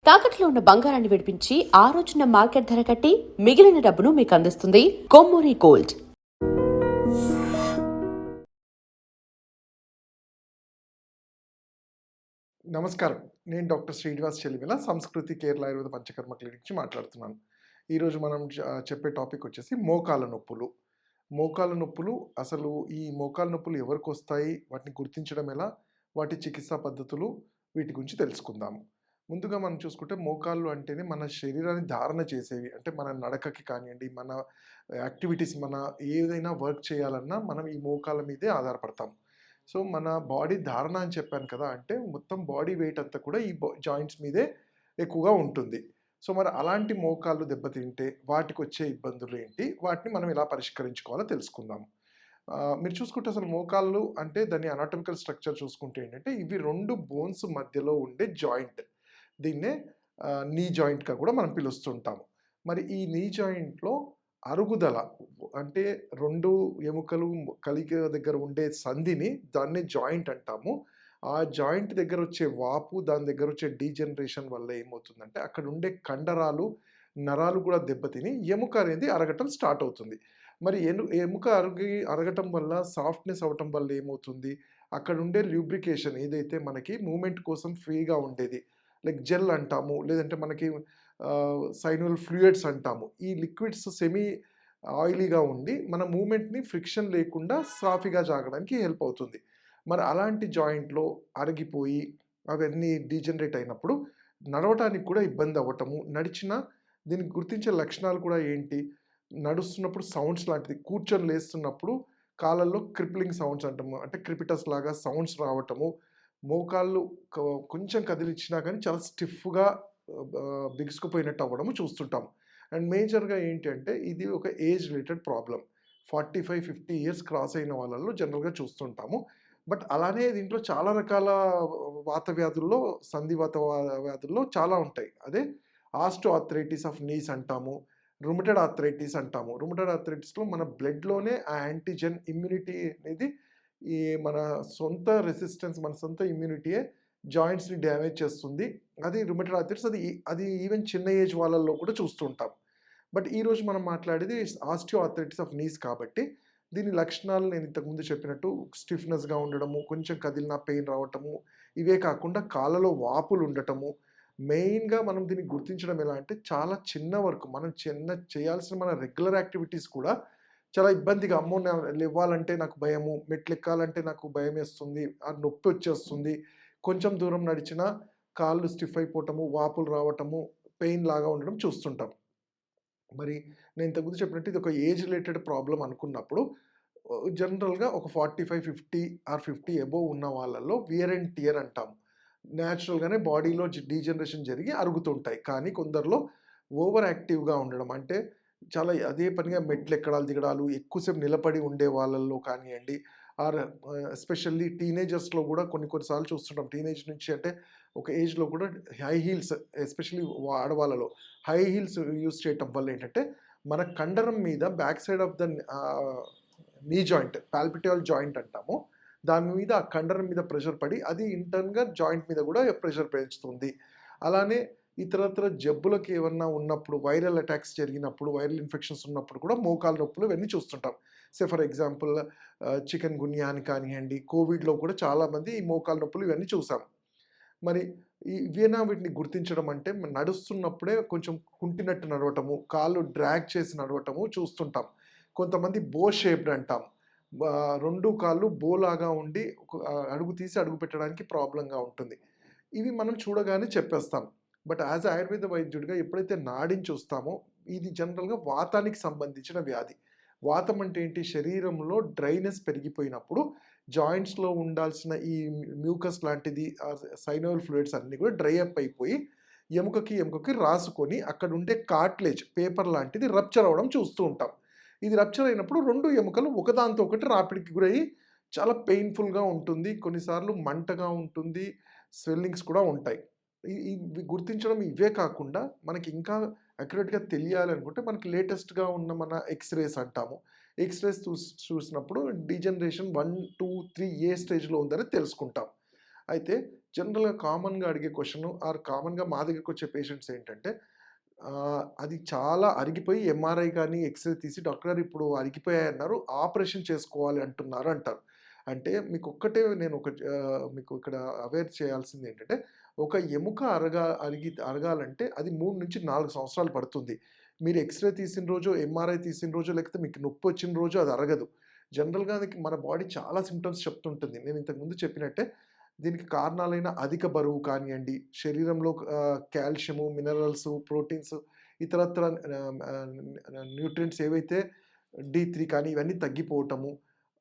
తాకట్లో ఉన్న బంగారాన్ని విడిపించి ఆ రోజున మార్కెట్ ధర కట్టి మిగిలిన డబ్బును మీకు అందిస్తుంది కొమ్మూరి గోల్డ్. నమస్కారం. నేను డాక్టర్ శ్రీనివాస్ చెలిమిల, సంస్కృతి కేరళ ఆయుర్వేద పంచకర్మ క్లినిక్ నుంచి మాట్లాడుతున్నాను. ఈరోజు మనం చెప్పే టాపిక్ వచ్చేసి మోకాళ్ళ నొప్పులు. మోకాళ్ళ నొప్పులు, అసలు ఈ మోకాళ్ళ నొప్పులు ఎవరికొస్తాయి? వాటిని గుర్తించడం ఎలా? వాటి చికిత్సా పద్ధతులు, వీటి గురించి తెలుసుకుందాము. ముందుగా మనం చూసుకుంటే మోకాళ్ళు అంటేనే మన శరీరాన్ని ధారణ చేసేవి. అంటే మన నడకకి కానియండి, మన యాక్టివిటీస్, మన ఏదైనా వర్క్ చేయాలన్నా మనం ఈ మోకాళ్ళ మీదే ఆధారపడతాం. సో, మన బాడీ ధారణ అని చెప్పాను కదా! అంటే మొత్తం బాడీ వెయిట్ అంతా కూడా ఈ జాయింట్స్ మీదే ఎక్కువగా ఉంటుంది. సో, మరి అలాంటి మోకాళ్ళు దెబ్బతింటే వాటికొచ్చే ఇబ్బందులేంటి? వాటిని మనం ఎలా పరిష్కరించుకోవాలో తెలుసుకుందాం. మీరు చూసుకుంటే అసలు మోకాళ్ళు అంటే దాని అనాటమికల్ స్ట్రక్చర్ చూసుకుంటే ఏంటంటే, ఇవి 2 బోన్స్ మధ్యలో ఉండే జాయింట్. దీన్నే నీ జాయింట్‌గా కూడా మనం పిలుస్తుంటాము. మరి ఈ నీ జాయింట్‌లో అరుగుదల అంటే 2 ఎముకలు కలిక దగ్గర ఉండే సంధిని దాన్ని జాయింట్ అంటాము. ఆ జాయింట్ దగ్గరొచ్చే వాపు, దాని దగ్గరొచ్చే డీజనరేషన్ వల్ల ఏమవుతుందంటే అక్కడుండే కండరాలు, నరాలు కూడా దెబ్బతిని ఎముక అనేది అరగటం స్టార్ట్ అవుతుంది. మరి ఎముక అరగటం వల్ల సాఫ్ట్‌నెస్ అవ్వటం వల్ల ఏమవుతుంది? అక్కడుండే ల్యూబ్రికేషన్ ఏదైతే మనకి మూవ్‌మెంట్ కోసం ఫ్రీగా ఉండేది. లైక్ జెల్ అంటాము. లేదంటే మనకి సైనల్ ఫ్లూయిడ్స్ అంటాము. ఈ లిక్విడ్స్ సెమీ ఆయిలీగా ఉండి మన మూవ్‌మెంట్‌ని ఫ్రిక్షన్ లేకుండా సాఫీగా సాగడానికి హెల్ప్ అవుతుంది. మరి అలాంటి జాయింట్‌లో అరిగిపోయి అవన్నీ డీజనరేట్ అయినప్పుడు నడవటానికి కూడా ఇబ్బంది అవ్వటము. నడిచినా దీనికి గుర్తించే లక్షణాలు కూడా ఏంటి? నడుస్తున్నప్పుడు సౌండ్స్ లాంటిది. కూర్చొని లేస్తున్నప్పుడు కాళ్ళల్లో క్రిప్లింగ్ సౌండ్స్ అంటాము. అంటే క్రిపిటస్ లాగా సౌండ్స్ రావటము. మోకాళ్ళు కొంచెం కదిలిచ్చినా గానీ చాలా స్టిఫ్‌గా బిగుసుకుపోయినట్టు అవ్వడము చూస్తుంటాం. అండ్ మేజర్‌గా ఏంటి అంటే ఇది ఒక age related problem. 45, 50 years cross అయిన వాళ్ళలో జనరల్‌గా చూస్తుంటాము. బట్ అలానే దీంట్లో చాలా రకాల వాత వ్యాధుల్లో, సంధివాత వ్యాధుల్లో చాలా ఉంటాయి. అదే ఆస్టియో ఆర్థరైటిస్ ఆఫ్ నీస్ అంటాము. రుమటైడ్ ఆర్థరైటిస్ అంటాము. రుమటైడ్ ఆర్థరైటిస్‌లో మన బ్లడ్‌లోనే ఆ యాంటిజెన్ ఇమ్యూనిటీ అనేది ఈ మన సొంత రెసిస్టెన్స్, మన సొంత ఇమ్యూనిటీయే జాయింట్స్‌ని డ్యామేజ్ చేస్తుంది. అది రుమటైడ్ ఆర్థరైటిస్. అది ఈవెన్ చిన్న ఏజ్ వాళ్ళలో కూడా చూస్తూ ఉంటాం. బట్ ఈరోజు మనం మాట్లాడేది ఆస్టియో ఆర్థరైటిస్ ఆఫ్ నీస్ కాబట్టి, దీని లక్షణాలు నేను ఇంతకుముందు చెప్పినట్టు స్టిఫ్‌నెస్‌గా ఉండడము, కొంచెం కదిలినా పెయిన్ రావటము, ఇవే కాకుండా కాళ్ళలో వాపులు ఉండటము. మెయిన్‌గా మనం దీన్ని గుర్తించడం ఎలా అంటే, చాలా చిన్న వరకు మనం చేయాల్సిన మన రెగ్యులర్ యాక్టివిటీస్ కూడా చాలా ఇబ్బందిగా, అమ్మో! లెవ్వాలంటే నాకు భయము, మెట్లెక్కాలంటే నాకు భయమేస్తుంది, నొప్పొచ్చేస్తుంది. కొంచెం దూరం నడిచినా కాళ్ళు స్టిఫ్ అయిపోవటము, వాపులు రావటము, పెయిన్ లాగా ఉండడం చూస్తుంటాం. మరి నేను ఇంతకుముందు చెప్పినట్టు ఇది ఒక ఏజ్ రిలేటెడ్ ప్రాబ్లమ్ అనుకున్నప్పుడు జనరల్‌గా ఒక 45, 50 ఆర్ 50 అబోవ్ ఉన్న వాళ్ళలో వియర్ అండ్ టియర్ అంటాం. నేచురల్‌గానే బాడీలో డీజనరేషన్ జరిగి అరుగుతుంటాయి. కానీ కొందరిలో ఓవర్ యాక్టివ్‌గా ఉండడం అంటే చాలా అదే పనిగా మెట్లెక్కడాలు, దిగడాలు, ఎక్కువసేపు నిలబడి ఉండే వాళ్ళలో కానియండి, ఆర్ ఎస్పెషల్లీ టీనేజర్స్‌లో గూడా కొన్ని కొన్ని సార్లు చూస్తుంటాం. టీనేజ్ నుంచి అంటే ఒక ఏజ్‌లో కూడా హై హీల్స్, ఎస్పెషల్లీ ఆడవాళ్ళలో హై హీల్స్ యూజ్ చేయటం వల్ల ఏంటంటే, మన కండరం మీద back side of the knee joint, popliteal joint అంటాము. దాని మీద ఆ కండరం మీద ప్రెషర్ పడి, అది ఇంటర్న్‌గా జాయింట్ మీద గూడా ప్రెషర్ పెంచుతుంది. అలానే ఇతరత్ర జబ్బులకు ఏమన్నా ఉన్నప్పుడు, వైరల్ అటాక్స్ జరిగినప్పుడు, వైరల్ ఇన్ఫెక్షన్స్ ఉన్నప్పుడు కూడా మోకాలు నొప్పులు ఇవన్నీ చూస్తుంటాం. ఫర్ ఎగ్జాంపుల్ చికెన్ గున్యా అని కానియండి, కోవిడ్‌లో కూడా చాలామంది ఈ మోకాలు నొప్పులు ఇవన్నీ చూసాం. మరి వీటిని గుర్తించడం అంటే నడుస్తున్నప్పుడే కొంచెం కుంటినట్టు నడవటము, కాళ్ళు డ్రాగ్ చేసి నడవటము చూస్తుంటాం. కొంతమంది బో షేప్డ్ అంటాం. 2 కాళ్ళు బోలాగా ఉండి అడుగు తీసి అడుగు పెట్టడానికి ప్రాబ్లమ్‌గా ఉంటుంది. ఇవి మనం చూడగానే చెప్పేస్తాం. బట్ యాస్ ఎ ఆయుర్వేద వైద్యుడిగా ఎప్పుడైతే నాడిని చూస్తామో, ఇది జనరల్‌గా వాతానికి సంబంధించిన వ్యాధి. వాతం అంటే ఏంటి? శరీరంలో డ్రైనెస్ పెరిగిపోయినప్పుడు జాయింట్స్‌లో ఉండాల్సిన ఈ మ్యూకస్ లాంటిది, సైనోవియల్ ఫ్లూయిడ్స్ అన్నీ కూడా డ్రై అప్ అయిపోయి ఎముకకి రాసుకొని అక్కడుండే కార్టిలేజ్ పేపర్ లాంటిది రప్చర్ అవ్వడం చూస్తూ ఉంటాం. ఇది రప్చర్ అయినప్పుడు 2 ఎముకలు ఒకదానితో ఒకటి రాపిడికి గురయ్యి చాలా పెయిన్‌ఫుల్‌గా ఉంటుంది. కొన్నిసార్లు మంటగా ఉంటుంది. స్వెల్లింగ్స్ కూడా ఉంటాయి. ఇవి గుర్తించడం ఇవే కాకుండా మనకి ఇంకా అక్యురేట్‌గా తెలియాలి అనుకుంటే మనకి లేటెస్ట్‌గా ఉన్న మన ఎక్స్‌రేస్ అంటాము. ఎక్స్‌రేస్ చూసినప్పుడు డీజనరేషన్ 1, 2, 3 ఏ స్టేజ్‌లో ఉందని తెలుసుకుంటాం. అయితే జనరల్‌గా కామన్‌గా అడిగే క్వెషన్ కామన్‌గా మా దగ్గరికి వచ్చే పేషెంట్స్ ఏంటంటే అది చాలా అరిగిపోయి ఎంఆర్ఐ గాని, ఎక్స్‌రే తీసి డాక్టర్ గారు ఇప్పుడు అరిగిపోయాయన్నారు. ఆపరేషన్ చేసుకోవాలి అంటున్నారు అంటారు. అంటే మీకొక్కటే మీకు ఇక్కడ అవేర్ చేయాల్సిందేంటంటే, ఒక ఎముక అరగాలంటే అది 3-4 సంవత్సరాలు పడుతుంది. మీరు ఎక్స్‌రే తీసిన రోజో, ఎంఆర్ఐ తీసిన రోజో, లేకపోతే మీకు నొప్పొచ్చిన రోజో అది అరగదు. జనరల్‌గా మన బాడీ చాలా సింప్టమ్స్ చెప్తుంటుంది. నేను ఇంతకుముందు చెప్పినట్టే దీనికి కారణాలైన అధిక బరువు కానియండి, శరీరంలో కాల్షియము, మినరల్స్, ప్రోటీన్స్, ఇతరత్ర న్యూట్రియంట్స్ ఏవైతే డి3 కానీ ఇవన్నీ తగ్గిపోవటము,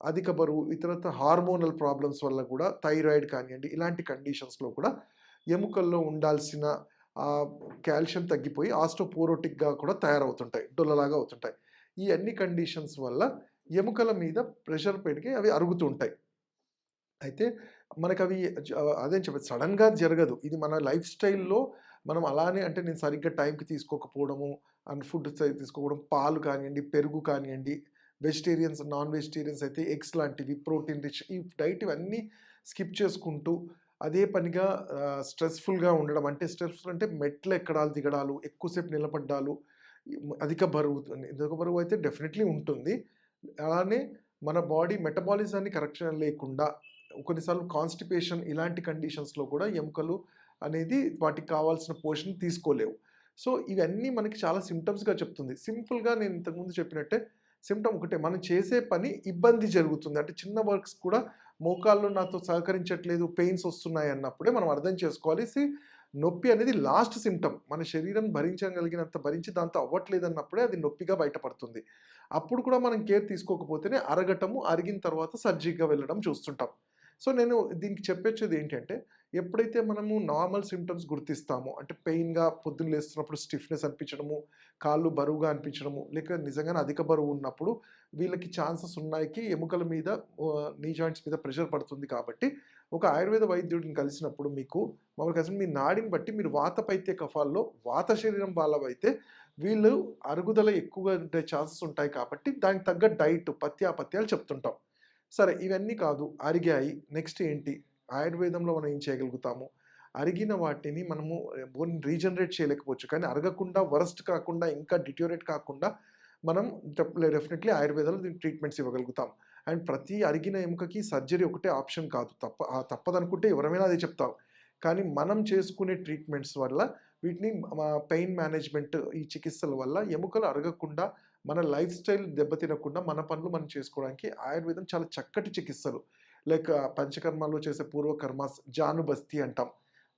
అధిక బరువు, ఇతరత్ర హార్మోనల్ ప్రాబ్లమ్స్ వల్ల కూడా థైరాయిడ్ కానియండి, ఇలాంటి కండిషన్స్‌లో కూడా ఎముకల్లో ఉండాల్సిన కాల్షియం తగ్గిపోయి ఆస్టోపోరోటిక్‌గా కూడా తయారవుతుంటాయి. డొల్లలాగా అవుతుంటాయి. ఈ అన్ని కండిషన్స్ వల్ల ఎముకల మీద ప్రెషర్ పెరిగి అవి అరుగుతూ ఉంటాయి. అయితే మనకవి అదే చెప్పేది సడెన్‌గా జరగదు. ఇది మన లైఫ్ స్టైల్‌లో మనం అలానే అంటే నేను సరిగ్గా టైంకి తీసుకోకపోవడము, ఫుడ్ తీసుకోకపోవడం, పాలు కానియండి, పెరుగు కానియండి, వెజిటేరియన్స్, నాన్ వెజిటేరియన్స్ అయితే ఎగ్స్ లాంటివి, ప్రోటీన్ రిచ్ ఈ డైట్ ఇవన్నీ స్కిప్ చేసుకుంటూ అదే పనిగా స్ట్రెస్‌ఫుల్‌గా ఉండడం. అంటే స్ట్రెస్‌ఫుల్ అంటే మెట్లు ఎక్కడాలు, దిగడాలు, ఎక్కువసేపు నిలబడ్డాలు, అధిక బరువు అయితే డెఫినెట్‌లీ ఉంటుంది. అలానే మన బాడీ మెటబాలిజాన్ని కరెక్షన్ లేకుండా కొన్నిసార్లు కాన్‌స్టిపేషన్ ఇలాంటి కండిషన్స్‌లో కూడా ఎముకలు అనేది వాటికి కావాల్సిన పోషణ తీసుకోలేవు. సో, ఇవన్నీ మనకి చాలా సింప్టమ్స్‌గా చెప్తుంది. సింపుల్‌గా నేను ఇంతకుముందు చెప్పినట్టే సింప్టమ్ ఒకటే. మనం చేసే పని ఇబ్బంది జరుగుతుంది. అంటే చిన్న వర్క్స్ కూడా మోకాళ్ళు నాతో సహకరించట్లేదు, పెయిన్స్ వస్తున్నాయి అన్నప్పుడే మనం అర్థం చేసుకోవాలి. నొప్పి అనేది లాస్ట్ సింప్టమ్. మన శరీరం భరించగలిగినంత భరించి దాంతో అవ్వట్లేదన్నప్పుడే అది నొప్పిగా బయటపడుతుంది. అప్పుడు కూడా మనం కేర్ తీసుకోకపోతేనే అరగటము, అరిగిన తర్వాత సర్జరీగా వెళ్ళడం చూస్తుంటాం. సో, నేను దీనికి చెప్పొచ్చేది ఏంటంటే, ఎప్పుడైతే మనము నార్మల్ సింప్టమ్స్ గుర్తిస్తామో, అంటే పెయిన్‌గా పొద్దున్న లేస్తున్నప్పుడు స్టిఫ్‌నెస్ అనిపించడము, కాళ్ళు బరువుగా అనిపించడము, లేక నిజంగానే అధిక బరువు ఉన్నప్పుడు వీళ్ళకి ఛాన్సెస్ ఉన్నాయి ఎముకల మీద నీ జాయింట్స్ మీద ప్రెషర్ పడుతుంది కాబట్టి, ఒక ఆయుర్వేద వైద్యుడిని కలిసినప్పుడు మామూలుగా అసలు మీ నాడిని బట్టి మీరు వాత పైత్య కఫాల్లో వాత శరీరం వాళ్ళవైతే వీళ్ళు అరుగుదల ఎక్కువగా ఉండే ఛాన్సెస్ ఉంటాయి కాబట్టి, దానికి తగ్గ డైట్ పథ్యాలు చెప్తుంటాం. సరే ఇవన్నీ కాదు, అరిగాయి. నెక్స్ట్ ఏంటి? ఆయుర్వేదంలో మనం ఏం చేయగలుగుతాము? అరిగిన వాటిని మనము బోన్ రీజనరేట్ చేయలేకపోవచ్చు. కానీ అరగకుండా, వరస్ట్ కాకుండా, ఇంకా డిటోరియేట్ కాకుండా మనం డెఫినెట్‌లీ ఆయుర్వేదంలో దీనికి ట్రీట్మెంట్స్ ఇవ్వగలుగుతాం. అండ్ ప్రతి అరిగిన ఎముకకి సర్జరీ ఒకటే ఆప్షన్ కాదు. తప్పదనుకుంటే ఎవరమైనా అదే చెప్తాం. కానీ మనం చేసుకునే ట్రీట్మెంట్స్ వల్ల వీటిని పెయిన్ మేనేజ్‌మెంట్ ఈ చికిత్సల వల్ల ఎముకలు అరగకుండా, మన లైఫ్ స్టైల్ దెబ్బతినకుండా మన పనులు మనం చేసుకోవడానికి ఆయుర్వేదం చాలా చక్కటి చికిత్సలు. లైక్ పంచకర్మల్లో చేసే పూర్వకర్మాస్, జానుబస్తి అంటాం.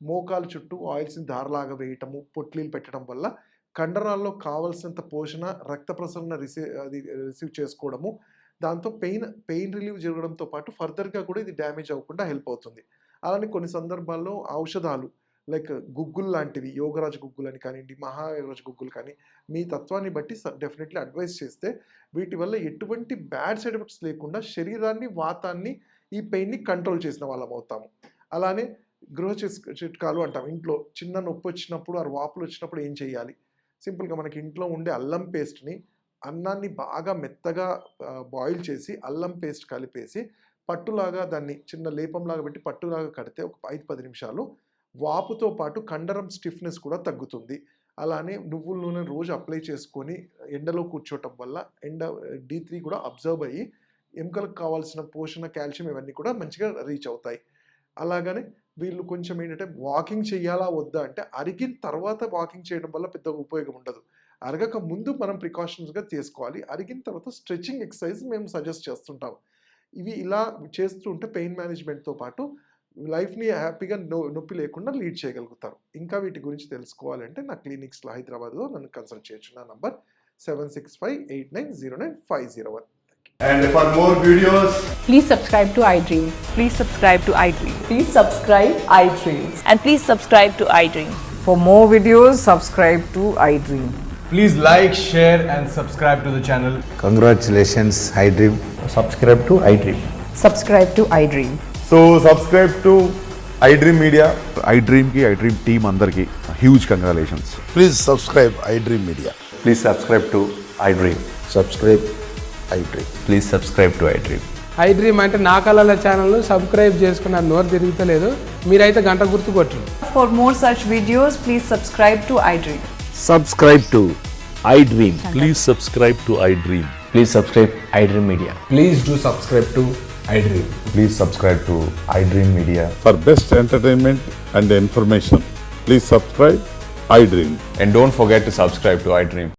మోకాలు చుట్టూ ఆయిల్స్‌ని దారలాగా వేయటము, పొట్లీలు పెట్టడం వల్ల కండరాల్లో కావాల్సినంత పోషణ, రక్త ప్రసరణ రిసీవ్ చేసుకోవడము. దాంతో పెయిన్ రిలీవ్ జరగడంతో పాటు ఫర్దర్‌గా కూడా ఇది డ్యామేజ్ అవ్వకుండా హెల్ప్ అవుతుంది. అలానే కొన్ని సందర్భాల్లో ఔషధాలు లైక్ గుగ్గులు లాంటివి, యోగరాజ్ గుగ్గులని కానియండి, మహాయోగరాజ్ గుగ్గులు కానీ, మీ తత్వాన్ని బట్టి డెఫినెట్‌లీ అడ్వైస్ చేస్తే వీటి వల్ల ఎటువంటి బ్యాడ్ సైడ్ ఎఫెక్ట్స్ లేకుండా శరీరాన్ని, వాతాన్ని, ఈ పెయిన్‌ని కంట్రోల్ చేసిన వాళ్ళం అవుతాము. అలానే గృహ చిట్కాలు అంటాం. ఇంట్లో చిన్న నొప్పొచ్చినప్పుడు, వాపులు వచ్చినప్పుడు ఏం చేయాలి? సింపుల్‌గా మనకి ఇంట్లో ఉండే అల్లం పేస్ట్‌ని, అన్నాన్ని బాగా మెత్తగా బాయిల్ చేసి, అల్లం పేస్ట్ కలిపేసి, పట్టులాగా దాన్ని చిన్న లేపంలాగా పెట్టి పట్టులాగా కడితే ఒక 5-10 నిమిషాలు వాపుతో పాటు కండరం స్టిఫ్‌నెస్ కూడా తగ్గుతుంది. అలానే నువ్వుల నూనె రోజు అప్లై చేసుకొని ఎండలో కూర్చోవటం వల్ల డి3 కూడా అబ్జర్వ్ అయ్యి ఎముకలకు కావాల్సిన పోషణ, కాల్షియం ఇవన్నీ కూడా మంచిగా రీచ్ అవుతాయి. అలాగనే వీళ్ళు కొంచెం ఏంటంటే వాకింగ్ చెయ్యాలా వద్దా అంటే, అరిగిన తర్వాత వాకింగ్ చేయడం వల్ల పెద్దగా ఉపయోగం ఉండదు. అరగక ముందు మనం ప్రికాషన్స్‌గా చేసుకోవాలి. అరిగిన తర్వాత స్ట్రెచింగ్ ఎక్సర్సైజ్ మేము సజెస్ట్ చేస్తుంటాం. ఇవి ఇలా చేస్తూ ఉంటే పెయిన్ మేనేజ్‌మెంట్‌తో పాటు లైఫ్‌ని హ్యాపీగా నొప్పి లేకుండా లీడ్ చేయగలుగుతారు. ఇంకా వీటి గురించి తెలుసుకోవాలంటే నా క్లినిక్స్‌లో హైదరాబాద్‌లో నన్ను కన్సల్ట్ చేయొచ్చు. నా number 7658909501. And for more videos, Please subscribe to iDream. Please subscribe to iDream. Please subscribe iDream. And please subscribe to iDream. For more videos, subscribe to iDream. please like, share and subscribe to the channel. Congratulations, iDream. Subscribe to iDream. Subscribe to iDream. So subscribe to iDream Media. iDream team అందరికి huge congratulations. Please subscribe iDream Media. Please subscribe to iDream. Subscribe iDream. Please subscribe to iDream. I dream అంటే నా కళల ఛానల్ను subscribe చేసుకున్న నోరు తిరుగుతలేదు. మీరైతే గంట గుర్తు కొట్టండి. For more such videos, please subscribe to iDream. Subscribe to iDream. Please subscribe to iDream. Please subscribe iDream Media. Please do subscribe to iDream. Please subscribe to iDream Media. For best entertainment and information, please subscribe iDream. And don't forget to subscribe to iDream.